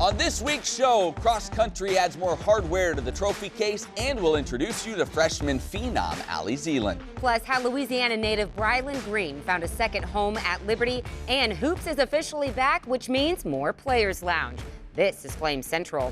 On this week's show, cross country adds more hardware to the trophy case, and we'll introduce you to freshman phenom Allie Zealand. Plus, how Louisiana native Brylan Green found a second home at Liberty, and hoops is officially back, which means more Players Lounge. This is Flame Central.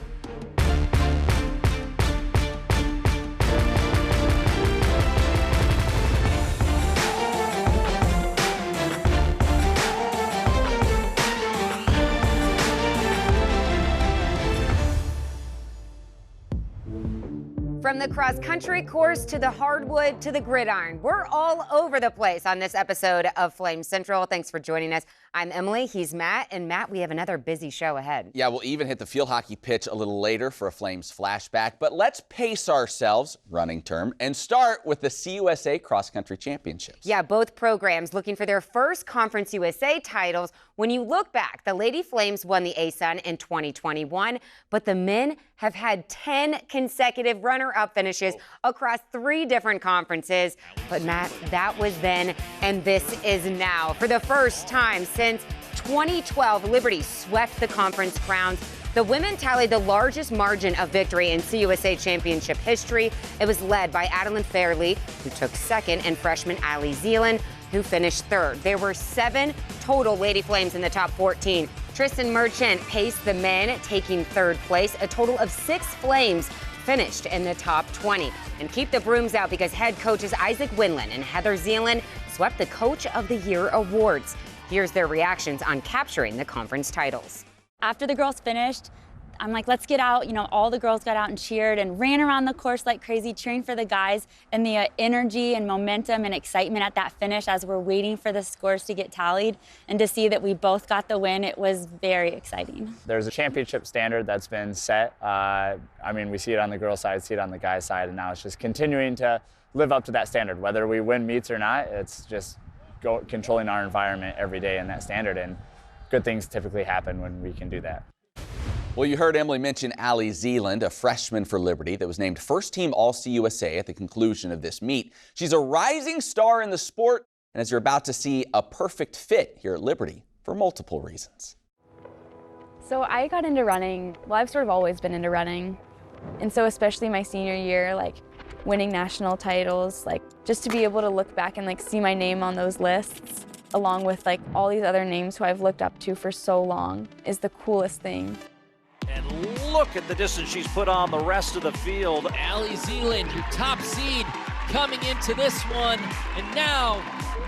From the cross-country course to the hardwood to the gridiron, we're all over the place on this episode of Flame Central. Thanks for joining us. I'm Emily, he's Matt, and Matt, we have another busy show ahead. Yeah, we'll even hit the field hockey pitch a little later for a Flames flashback, but let's pace ourselves, running term, and start with the CUSA Cross-Country Championships. Yeah, both programs looking for their first Conference USA titles. When you look back, the Lady Flames won the ASUN in 2021, but the men have had 10 consecutive runner-up finishes across 3 different conferences. But Matt, that was then, and this is now. For the first time since 2012, Liberty swept the conference crowns. The women tallied the largest margin of victory in CUSA championship history. It was led by Adeline Fairley, who took second, and freshman Allie Zealand, who finished third. There were 7 total Lady Flames in the top 14. Tristan Merchant paced the men, taking third place. A total of 6 Flames finished in the top 20. And keep the brooms out, because head coaches Isaac Winland and Heather Zealand swept the Coach of the Year awards. Here's their reactions on capturing the conference titles. After the girls finished, I'm like, let's get out. You know, all the girls got out and cheered and ran around the course like crazy, cheering for the guys. And the energy and momentum and excitement at that finish as we're waiting for the scores to get tallied and to see that we both got the win, it was very exciting. There's a championship standard that's been set. I mean, we see it on the girls' side, see it on the guys' side, and now it's just continuing to live up to that standard. Whether we win meets or not, it's just controlling our environment every day in that standard, and good things typically happen when we can do that. Well, you heard Emily mention Allie Zealand, a freshman for Liberty that was named first team All-CUSA at the conclusion of this meet. She's a rising star in the sport, and as you're about to see, a perfect fit here at Liberty for multiple reasons. So I got into running, well, I've sort of always been into running. And so especially my senior year, like winning national titles, like just to be able to look back and like see my name on those lists, along with like all these other names who I've looked up to for so long, is the coolest thing. And look at the distance she's put on the rest of the field. Allie Zealand, your top seed, coming into this one. And now,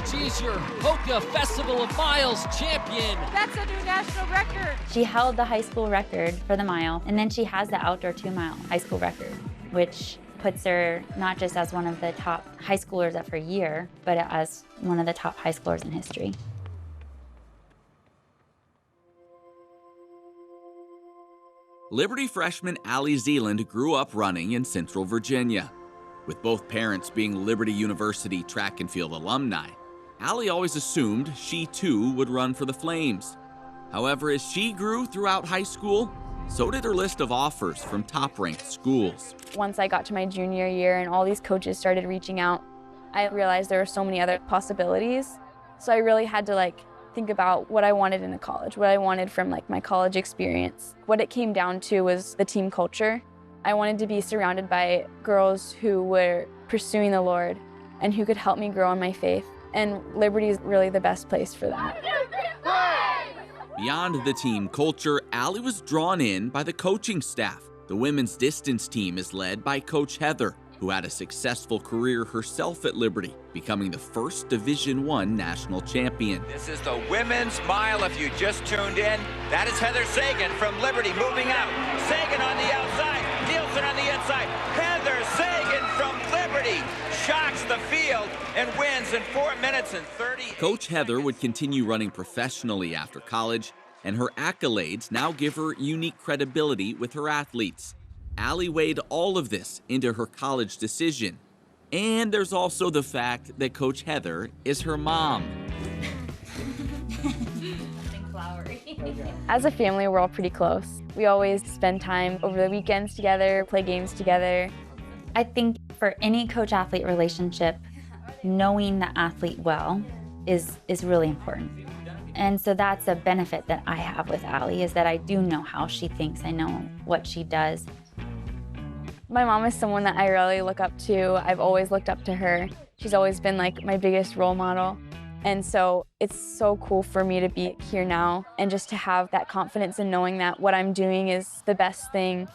she's your Hoka Festival of Miles champion. That's a new national record. She held the high school record for the mile, and then she has the outdoor 2-mile high school record, which puts her not just as one of the top high schoolers of her year, but as one of the top high schoolers in history. Liberty freshman Allie Zealand grew up running in Central Virginia. With both parents being Liberty University track and field alumni, Allie always assumed she too would run for the Flames. However, as she grew throughout high school, so did her list of offers from top-ranked schools. Once I got to my junior year and all these coaches started reaching out, I realized there were so many other possibilities. So I really had to think about what I wanted in a college, what I wanted from my college experience. What it came down to was the team culture. I wanted to be surrounded by girls who were pursuing the Lord and who could help me grow in my faith. And Liberty is really the best place for that. Beyond the team culture, Allie was drawn in by the coaching staff. The women's distance team is led by Coach Heather, who had a successful career herself at Liberty, becoming the first Division I national champion. This is the women's mile if you just tuned in. That is Heather Sagan from Liberty moving out. Sagan on the outside, Nielsen on the inside. Heather Sagan from Liberty shocks the field and wins in 4 minutes and 30. Coach Heather would continue running professionally after college, and her accolades now give her unique credibility with her athletes. Allie weighed all of this into her college decision. And there's also the fact that Coach Heather is her mom. As a family, we're all pretty close. We always spend time over the weekends together, play games together. I think for any coach-athlete relationship, knowing the athlete well is really important. And so that's a benefit that I have with Allie, is that I do know how she thinks. I know what she does. My mom is someone that I really look up to. I've always looked up to her. She's always been like my biggest role model. And so it's so cool for me to be here now and just to have that confidence in knowing that what I'm doing is the best thing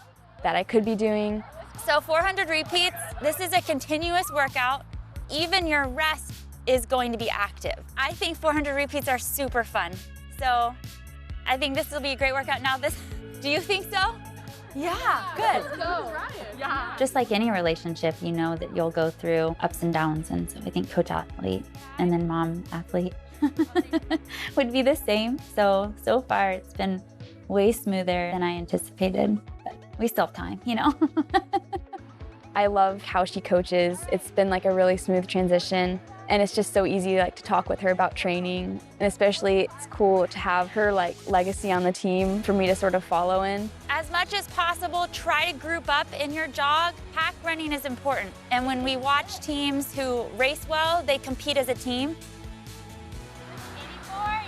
that I could be doing. So 400 repeats, this is a continuous workout. Even your rest is going to be active. I think 400 repeats are super fun. So I think this will be a great workout. Now do you think so? Yeah, good. Let's go. Yeah. Just like any relationship, you know that you'll go through ups and downs. And so I think coach athlete and then mom athlete would be the same. So far it's been way smoother than I anticipated, but we still have time, you know? I love how she coaches. It's been like a really smooth transition. And it's just so easy like to talk with her about training. And especially it's cool to have her like legacy on the team for me to sort of follow in. As much as possible, try to group up in your jog. Pack running is important. And when we watch teams who race well, they compete as a team. 84,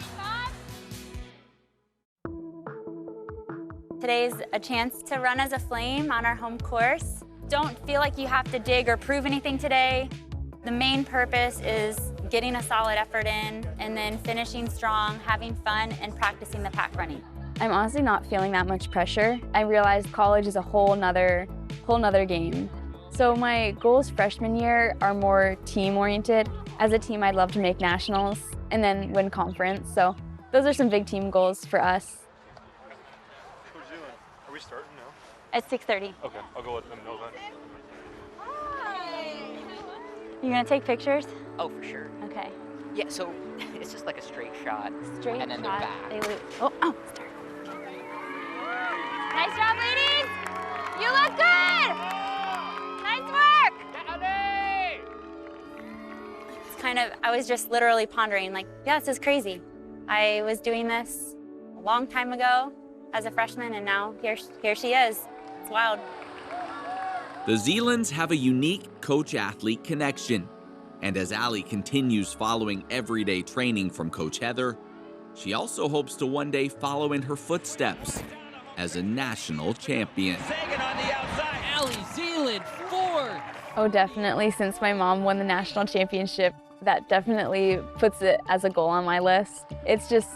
85. Today's a chance to run as a flame on our home course. Don't feel like you have to dig or prove anything today. The main purpose is getting a solid effort in and then finishing strong, having fun, and practicing the pack running. I'm honestly not feeling that much pressure. I realized college is a whole nother game. So my goals freshman year are more team-oriented. As a team, I'd love to make nationals and then win conference. So those are some big team goals for us. What are you doing? Are we starting now? At 6:30. Okay, I'll go let them know then. You gonna take pictures? Oh, for sure. Okay. Yeah, so it's just like a straight shot. Straight and then shot. they're back. Oh, start. Nice job, ladies! You look good! Nice work! It's kind of, I was just literally pondering, like, yeah, this is crazy. I was doing this a long time ago as a freshman, and now here she is. It's wild. The Zealands have a unique coach-athlete connection. And as Allie continues following everyday training from Coach Heather, she also hopes to one day follow in her footsteps as a national champion. Sagan on the outside. Allie Zealand, 4th. Oh, definitely. Since my mom won the national championship, that definitely puts it as a goal on my list. It's just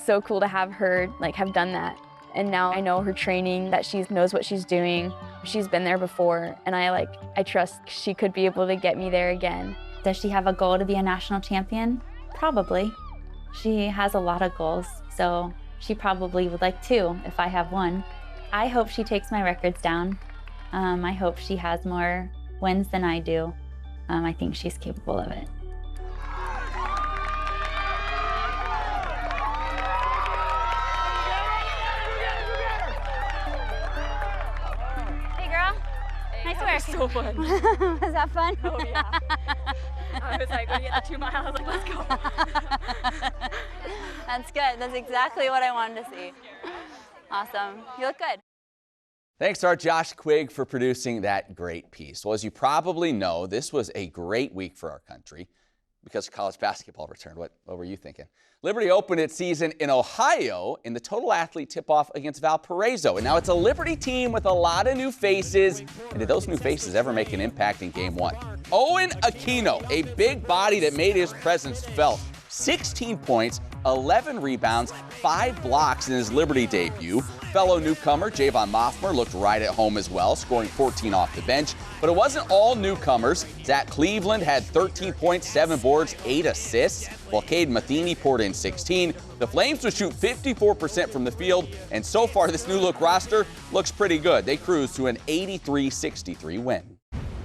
so cool to have her have done that. And now I know her training, that she knows what she's doing. She's been there before, and I trust she could be able to get me there again. Does she have a goal to be a national champion? Probably. She has a lot of goals, so she probably would like 2 if I have 1. I hope she takes my records down. I hope she has more wins than I do. I think she's capable of it. Nice work. So fun. Was that fun? Oh, yeah. I was like, when you get the 2 miles, I was like, let's go. That's good. That's exactly what I wanted to see. Awesome. You look good. Thanks to our Josh Quigg for producing that great piece. Well, as you probably know, this was a great week for our country because college basketball returned. What were you thinking? Liberty opened its season in Ohio in the total athlete tip-off against Valparaiso. And now it's a Liberty team with a lot of new faces. And did those new faces ever make an impact in Game 1? Owen Aquino, a big body that made his presence felt. 16 points, 11 rebounds, 5 blocks in his Liberty debut. Fellow newcomer Javon Moffmer looked right at home as well, scoring 14 off the bench. But it wasn't all newcomers. Zach Cleveland had 13 points, 7 boards, 8 assists, while Cade Matheny poured in 16. The Flames would shoot 54% from the field, and so far this new-look roster looks pretty good. They cruise to an 83-63 win.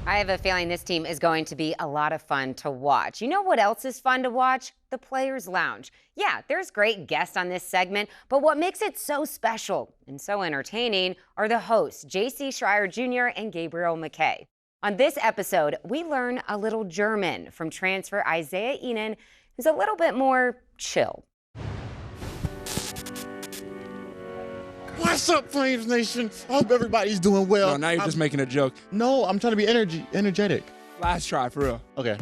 I have a feeling this team is going to be a lot of fun to watch. You know what else is fun to watch? The Players Lounge. Yeah, there's great guests on this segment, but what makes it so special and so entertaining are the hosts, J.C. Schreier Jr. and Gabriel McKay. On this episode, we learn a little German from transfer Isaiah Ihnen, who's a little bit more chill. What's up, Flames Nation? I hope everybody's doing well. No, now you're just making a joke. No, I'm trying to be energetic. Last try, for real. Okay.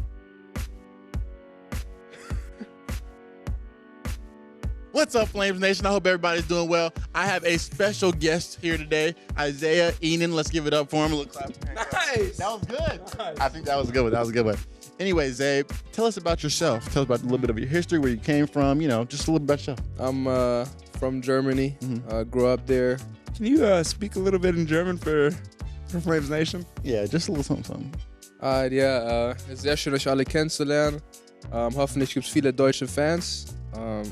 What's up, Flames Nation? I hope everybody's doing well. I have a special guest here today, Isaiah Enan. Let's give it up for him. A little clap. Nice. That was good. Nice. I think that was a good one. That was a good one. Anyway, Zabe, tell us about yourself. Tell us about a little bit of your history, where you came from, just a little bit about yourself. I'm from Germany. Grew up there. Can you speak a little bit in German for Flames Nation? Yeah, just a little something. Sehr schön, euch alle kennenzulernen. Hoffentlich gibt es viele deutsche Fans.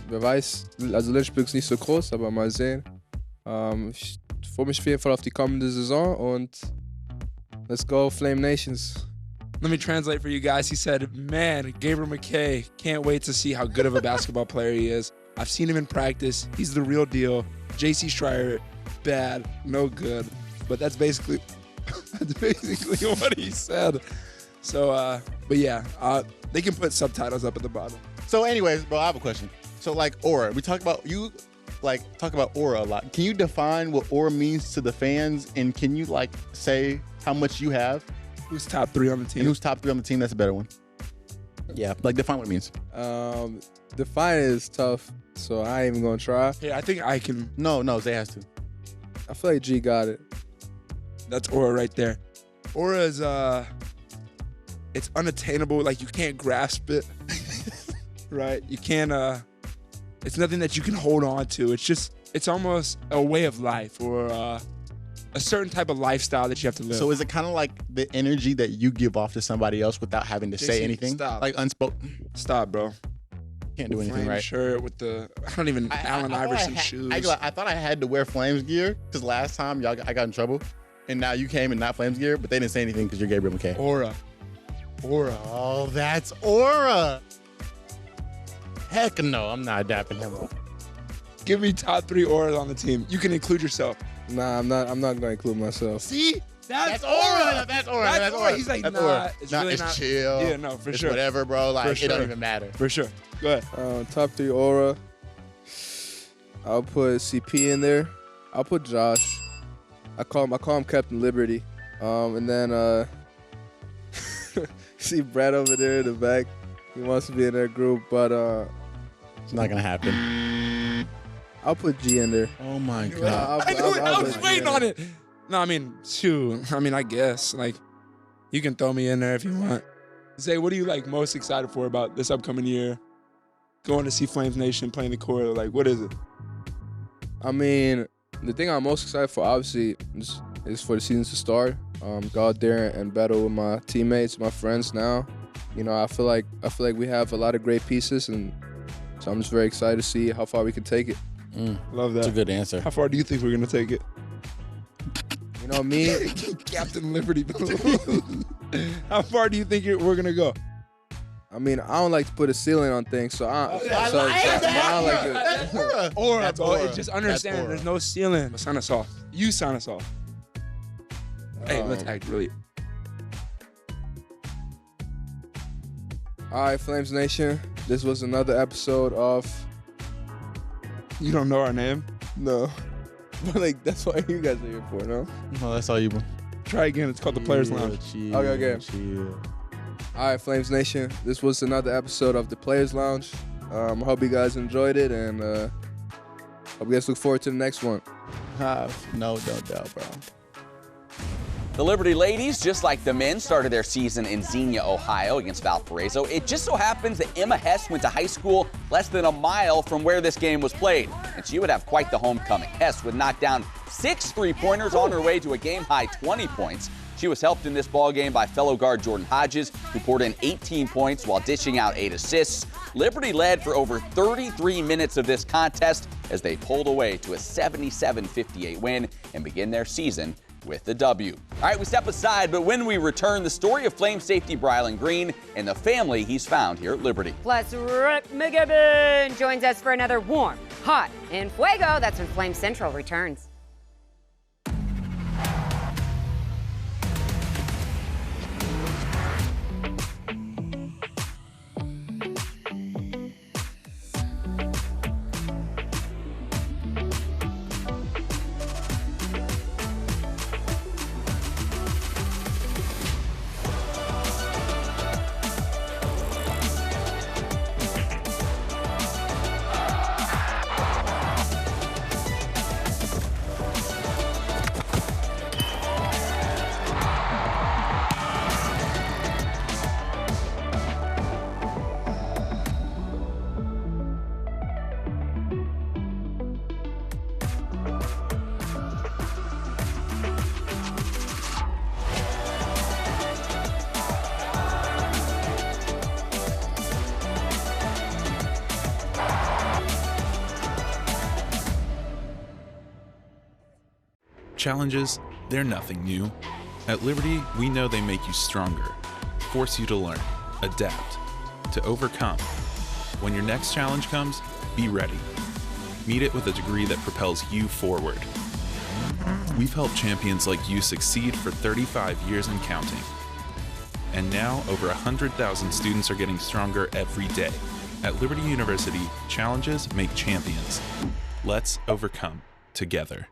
Wer weiß, also Lynchburg ist nicht so groß, aber mal sehen. Ich freue mich auf jeden Fall auf die kommende Saison und let's go Flame Nations. Let me translate for you guys. He said, man, Gabriel McKay, can't wait to see how good of a basketball player he is. I've seen him in practice. He's the real deal. JC Schreier, bad, no good. But that's basically what he said. So, but yeah, they can put subtitles up at the bottom. So anyways, bro, I have a question. So like aura, we talk about aura a lot. Can you define what aura means to the fans, and can you say how much you have? Who's top 3 on the team? And who's top 3 on the team? That's a better one. Yeah, define what it means. Define it is tough, so I ain't even gonna try. Yeah, I think I can. No, Zay has to. I feel like G got it. That's aura right there. Aura is it's unattainable. Like you can't grasp it, right? You can't. It's nothing that you can hold on to. It's almost a way of life or a certain type of lifestyle that you have to live. So is it kind of like the energy that you give off to somebody else without having to say anything? Stop. Like unspoken. Stop, bro. Can't do anything, Flame right? shirt with the Allen Iverson shoes. I thought I had to wear Flames gear because last time I got in trouble, and now you came in not Flames gear, but they didn't say anything because you're Gabriel McKay. Aura. Oh, that's aura. Heck no, I'm not dapping him up. Give me top 3 auras on the team. You can include yourself. Nah, I'm not gonna include myself. See? That's aura. That's aura. He's like, that's nah, aura. it's really not. Chill. Yeah, no, for it's sure. Whatever, bro. Like, sure. It don't even matter. For sure. Go ahead. Top 3 aura. I'll put CP in there. I'll put Josh. I call him Captain Liberty. And then see Brad over there in the back. He wants to be in that group, but it's not gonna happen. I'll put G in there. Oh my god! I was waiting on it. No, I mean, shoot. I mean, I guess you can throw me in there if you want. Zay, what are you most excited for about this upcoming year? Going to see Flames Nation playing the court. What is it? I mean, the thing I'm most excited for, obviously, is for the season to start. Go out there and battle with my teammates, my friends now. I feel like we have a lot of great pieces, and so I'm just very excited to see how far we can take it. Love that. That's a good answer. How far do you think we're gonna take it? Me, Captain Liberty. How far do you think we're gonna go? I mean, I don't like to put a ceiling on things, so I don't like to. That's aura. Aura, bro. Just understand there's no ceiling. Sign us off. You sign us off. Hey, let's act really. All right, Flames Nation. This was another episode of. You don't know our name? No. But that's what you guys are here for, no? No, that's all you. Try again. It's called the Players Lounge. Okay. Chill. All right, Flames Nation. This was another episode of the Players Lounge. I hope you guys enjoyed it, and hope you guys look forward to the next one. No doubt, bro. The Liberty ladies, just like the men, started their season in Xenia, Ohio against Valparaiso. It just so happens that Emma Hess went to high school less than a mile from where this game was played, and she would have quite the homecoming. Hess would knock down 6 3-pointers on her way to a game-high 20 points. She was helped in this ballgame by fellow guard Jordan Hodges, who poured in 18 points while dishing out 8 assists. Liberty led for over 33 minutes of this contest as they pulled away to a 77-58 win and begin their season with the W. All right, we step aside, but when we return, the story of Flame safety Brylan Green and the family he's found here at Liberty. Plus, Rick McGibbon joins us for another warm, hot, and fuego. That's when Flame Central returns. Challenges, they're nothing new. At Liberty, we know they make you stronger, force you to learn, adapt, to overcome. When your next challenge comes, be ready. Meet it with a degree that propels you forward. We've helped champions like you succeed for 35 years and counting. And now, over 100,000 students are getting stronger every day. At Liberty University, challenges make champions. Let's overcome together.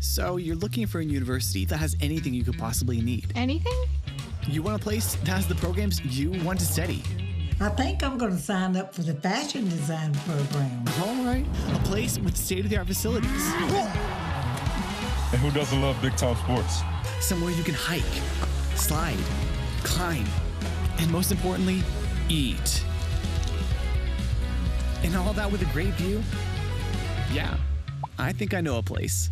So you're looking for a university that has anything you could possibly need. Anything? You want a place that has the programs you want to study. I think I'm going to sign up for the fashion design program. All right. A place with state-of-the-art facilities. And who doesn't love big-time sports? Somewhere you can hike, slide, climb, and most importantly, eat. And all that with a great view? Yeah, I think I know a place.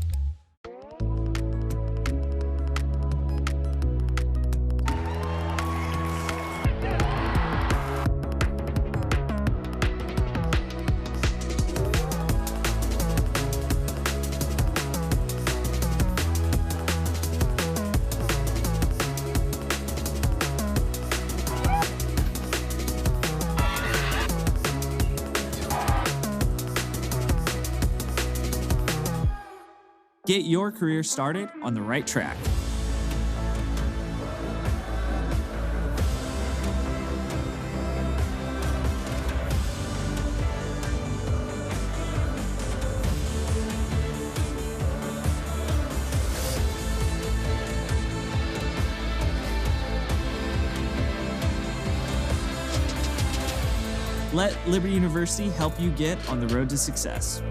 Get your career started on the right track. Let Liberty University help you get on the road to success.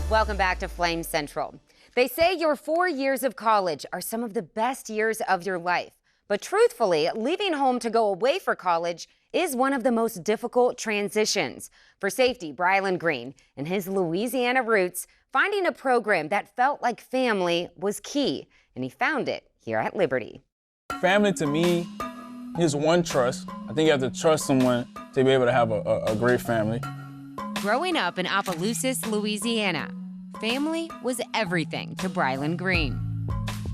Welcome back to Flame Central. They say your 4 years of college are some of the best years of your life. But truthfully, leaving home to go away for college is one of the most difficult transitions. For safety, Brylan Green and his Louisiana roots, finding a program that felt like family was key, and he found it here at Liberty. Family to me is one, trust. I think you have to trust someone to be able to have a great family. Growing up in Opelousas, Louisiana, family was everything to Brylan Green.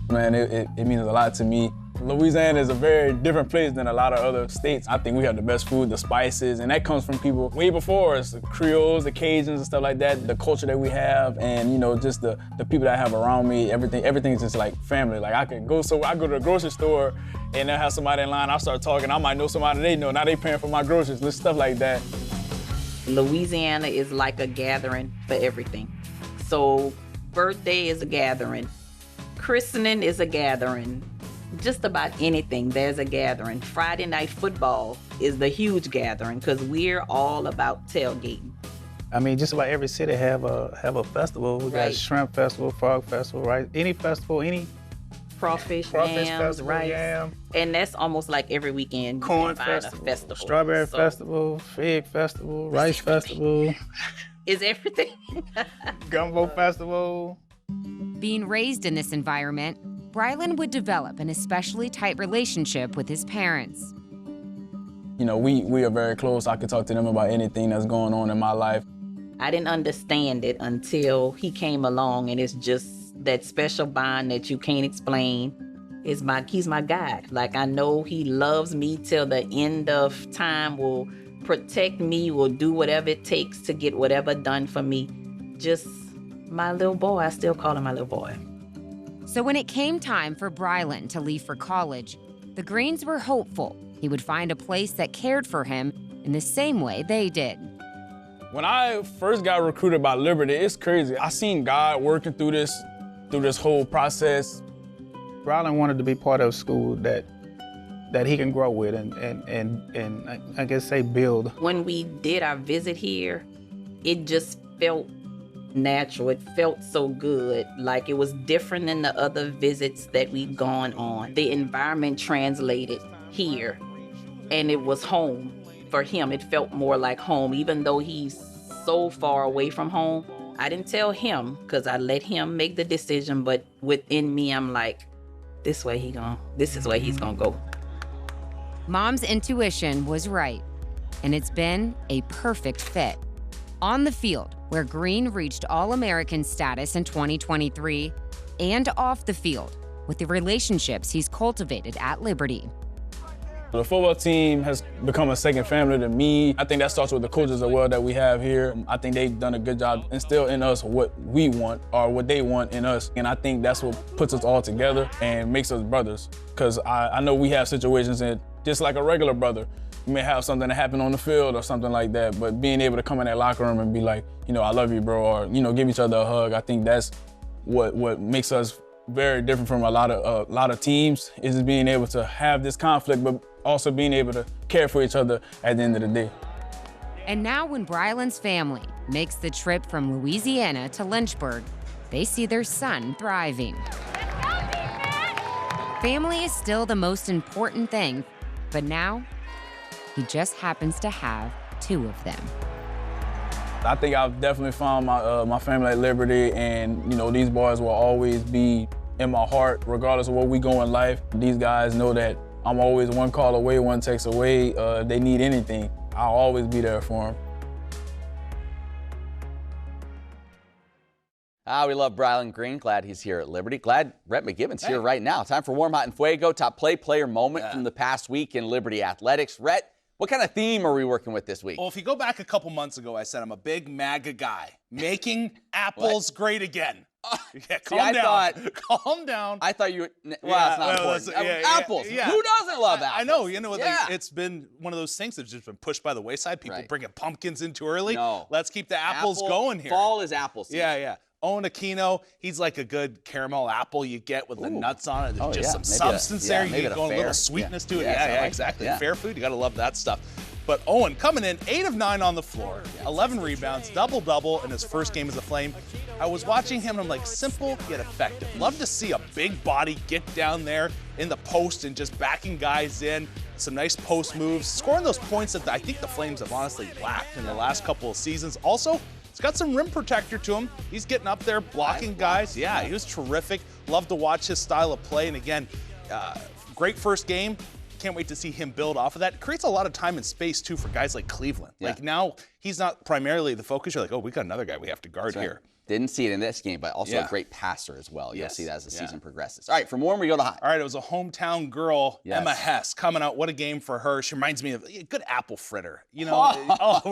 Man, it means a lot to me. Louisiana is a very different place than a lot of other states. I think we have the best food, the spices, and that comes from people way before us, the Creoles, the Cajuns and stuff like that, the culture that we have, and you know, just the people that I have around me, everything is just like family. Like I go to the grocery store and they'll have somebody in line, I'll start talking, I might know somebody they know, now they paying for my groceries, stuff like that. Louisiana is like a gathering for everything. So birthday is a gathering, christening is a gathering, just about anything there's a gathering. Friday night football is the huge gathering because we're all about tailgating. I mean, just about every city have a festival. We got shrimp festival, frog festival, right? Any festival, any crawfish yams, festival, rice, yam. And that's almost like every weekend. Corn festival, strawberry festival, fig festival, rice festival. Is everything. Gumbo festival. Being raised in this environment, Brylan would develop an especially tight relationship with his parents. You know, we are very close. I could talk to them about anything that's going on in my life. I didn't understand it until he came along, and it's just that special bond that you can't explain. He's my guide. Like, I know he loves me till the end of time, will protect me, will do whatever it takes to get whatever done for me. Just my little boy. I still call him my little boy. So when it came time for Brylan to leave for college, the Greens were hopeful he would find a place that cared for him in the same way they did. When I first got recruited by Liberty, it's crazy. I seen God working through this whole process. Brylan wanted to be part of a school that he can grow with and I guess say build. When we did our visit here, it just felt natural. It felt so good. Like it was different than the other visits that we'd gone on. The environment translated here, and it was home for him. It felt more like home, even though he's so far away from home. I didn't tell him because I let him make the decision, but within me, I'm like, this is where he's gonna go. Mom's intuition was right, and it's been a perfect fit. On the field, where Green reached All-American status in 2023, and off the field, with the relationships he's cultivated at Liberty. The football team has become a second family to me. I think that starts with the coaches as well that we have here. I think they've done a good job instilling in us what we want or what they want in us. And I think that's what puts us all together and makes us brothers. Because I know we have situations that, just like a regular brother, you may have something that happen on the field or something like that, but being able to come in that locker room and be like, I love you, bro, or, give each other a hug, I think that's what makes us very different from a lot of teams, is just being able to have this conflict, but also being able to care for each other at the end of the day. And now when Brylan's family makes the trip from Louisiana to Lynchburg, they see their son thriving. Family is still the most important thing, but now he just happens to have 2 of them. I think I've definitely found my family at Liberty, and these boys will always be in my heart, regardless of where we go in life. These guys know that I'm always one call away, one text away. If they need anything, I'll always be there for them. We love Brylan Green. Glad he's here at Liberty. Glad Rhett McGibbon's here right now. Time for Warm, Hot, and Fuego. Top player moment from the past week in Liberty athletics. Rhett, what kind of theme are we working with this week? Well, if you go back a couple months ago, I said I'm a big MAGA guy. Making apples great again. Yeah, calm down. I thought you were, it's not important. Apples. Who doesn't love apples? I know, it's been one of those things that's just been pushed by the wayside. People bringing pumpkins in too early. No. Let's keep the apples going here. Fall is apple season. Yeah. Owen Aquino, he's like a good caramel apple you get with the nuts on it. There's just some substance there. You get going a little sweetness to it. Yeah, exactly. Fair food, you got to love that stuff. But Owen coming in, 8 of 9 on the floor, 11 rebounds, double-double in his first game as a Flame. I was watching him and I'm like, simple yet effective. Love to see a big body get down there in the post and just backing guys in. Some nice post moves, scoring those points that I think the Flames have honestly lacked in the last couple of seasons. Also, he's got some rim protector to him. He's getting up there, blocking guys. Yeah, he was terrific. Love to watch his style of play. And again, great first game. Can't wait to see him build off of that. It creates a lot of time and space, too, for guys like Cleveland. Like, now he's not primarily the focus. You're like, oh, we got another guy we have to guard here. Didn't see it in this game, but also a great passer as well. You'll see that as the season progresses. All right, from warm, we go to hot. All right, it was a hometown girl, Emma Hess, coming out. What a game for her. She reminds me of a good apple fritter. Apple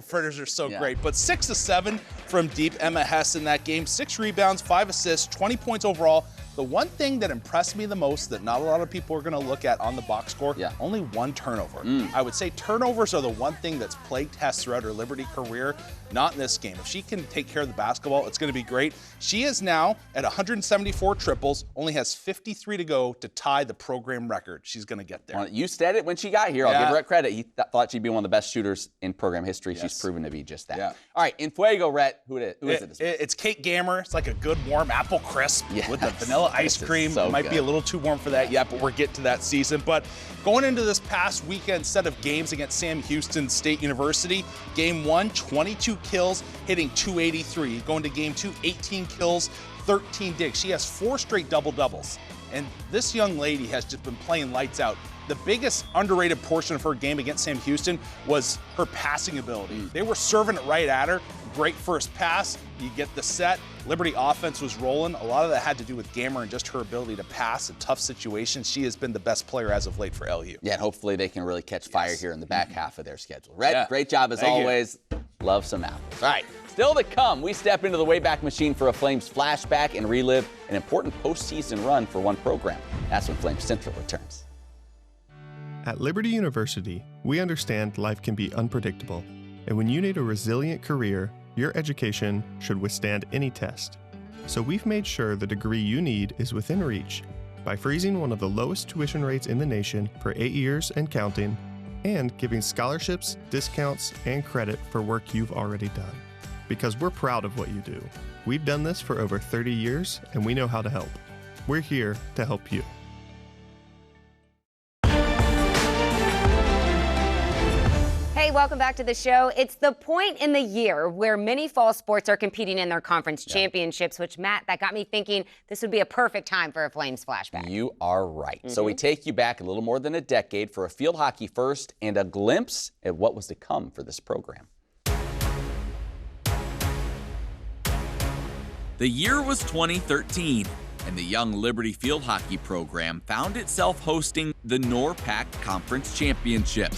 fritters are so great. But 6 of 7 from deep, Emma Hess in that game. 6 rebounds, 5 assists, 20 points overall. The one thing that impressed me the most that not a lot of people are going to look at on the box score, only 1 turnover. I would say turnovers are the one thing that's plagued Hess throughout her Liberty career, not in this game. If she can take care of the basketball, it's going to be great. She is now at 174 triples, only has 53 to go to tie the program record. She's going to get there. You said it when she got here. I'll give her credit. You thought she'd be one of the best shooters in program history. She's proven to be just that. All right, in Fuego, Rhett, who is it this week? It's Kate Gammer. It's like a good warm apple crisp with the vanilla ice cream. It might be a little too warm for that yet, but we're getting to that season. But going into this past weekend set of games against Sam Houston State University, game 1, 22 kills, hitting 283. Going to game 2, 18 kills, 13 digs. She has 4 straight double-doubles. And this young lady has just been playing lights out. The biggest underrated portion of her game against Sam Houston was her passing ability. They were serving it right at her. Great first pass. You get the set. Liberty offense was rolling. A lot of that had to do with Gammer and just her ability to pass in tough situations. She has been the best player as of late for LU. Yeah, and hopefully they can really catch fire here in the back half of their schedule. Rhett, great job as always. Love some apples. All right, still to come, we step into the Wayback Machine for a Flames flashback and relive an important postseason run for one program. That's when Flames Central returns. At Liberty University, we understand life can be unpredictable, and when you need a resilient career, your education should withstand any test. So we've made sure the degree you need is within reach by freezing one of the lowest tuition rates in the nation for 8 years and counting, and giving scholarships, discounts, and credit for work you've already done. Because we're proud of what you do. We've done this for over 30 years, and we know how to help. We're here to help you. Hey, welcome back to the show. It's the point in the year where many fall sports are competing in their conference championships, which, Matt, that got me thinking this would be a perfect time for a Flames flashback. You are right. So we take you back a little more than a decade for a field hockey first and a glimpse at what was to come for this program. The year was 2013, and the young Liberty field hockey program found itself hosting the NORPAC Conference Championship,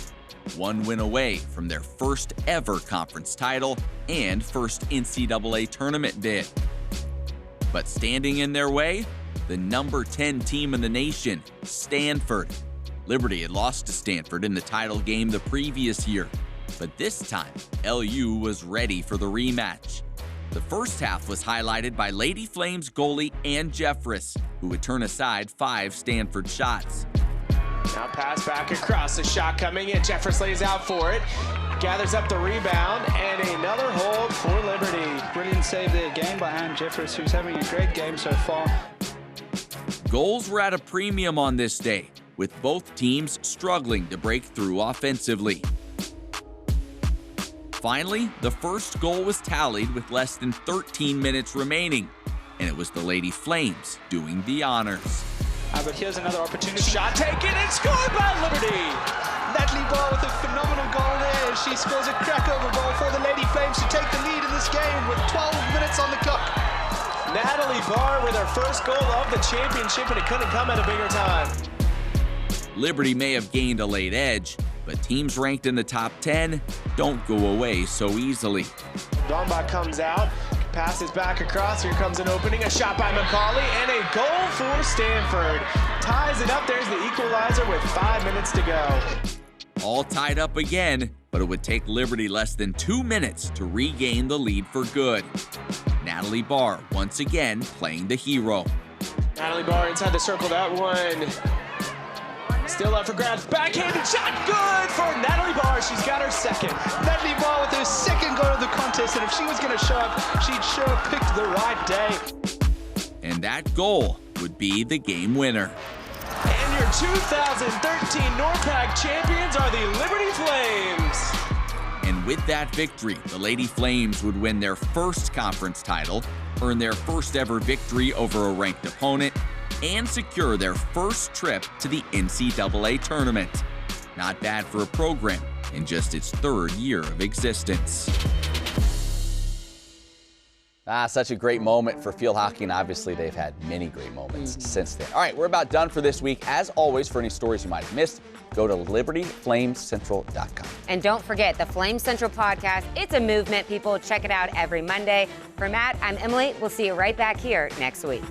one win away from their first ever conference title and first NCAA tournament bid. But standing in their way, the number 10 team in the nation, Stanford. Liberty had lost to Stanford in the title game the previous year, but this time, LU was ready for the rematch. The first half was highlighted by Lady Flames goalie Ann Jeffress, who would turn aside 5 Stanford shots. Now pass back across, the shot coming in, Jeffress lays out for it, gathers up the rebound, and another hold for Liberty. Brilliant save there again by Ann Jeffress, who's having a great game so far. Goals were at a premium on this day, with both teams struggling to break through offensively. Finally, the first goal was tallied with less than 13 minutes remaining, and it was the Lady Flames doing the honors. But here's another opportunity. Shot taken and scored by Liberty. Natalie Barr with a phenomenal goal there. She scores a crackover goal for the Lady Flames to take the lead in this game with 12 minutes on the clock. Natalie Barr with her first goal of the championship, and it couldn't come at a bigger time. Liberty may have gained a late edge, but teams ranked in the top 10 don't go away so easily. Domba comes out, passes back across, here comes an opening, a shot by McCauley, and a goal for Stanford. Ties it up, there's the equalizer with 5 minutes to go. All tied up again, but it would take Liberty less than 2 minutes to regain the lead for good. Natalie Barr once again playing the hero. Natalie Barr inside the circle, that one. Still up for grabs, backhanded shot, good for Natalie Barr. She's got her second. Natalie Barr with her second goal of the contest, and if she was going to show up, she'd sure have picked the right day. And that goal would be the game winner. And your 2013 NORPAC champions are the Liberty Flames. And with that victory, the Lady Flames would win their first conference title, earn their first ever victory over a ranked opponent, and secure their first trip to the NCAA tournament. Not bad for a program in just its 3rd year of existence. Such a great moment for field hockey, and obviously they've had many great moments since then. All right, we're about done for this week. As always, for any stories you might have missed, go to libertyflamescentral.com. And don't forget the Flame Central podcast. It's a movement, people. Check it out every Monday. For Matt, I'm Emily. We'll see you right back here next week.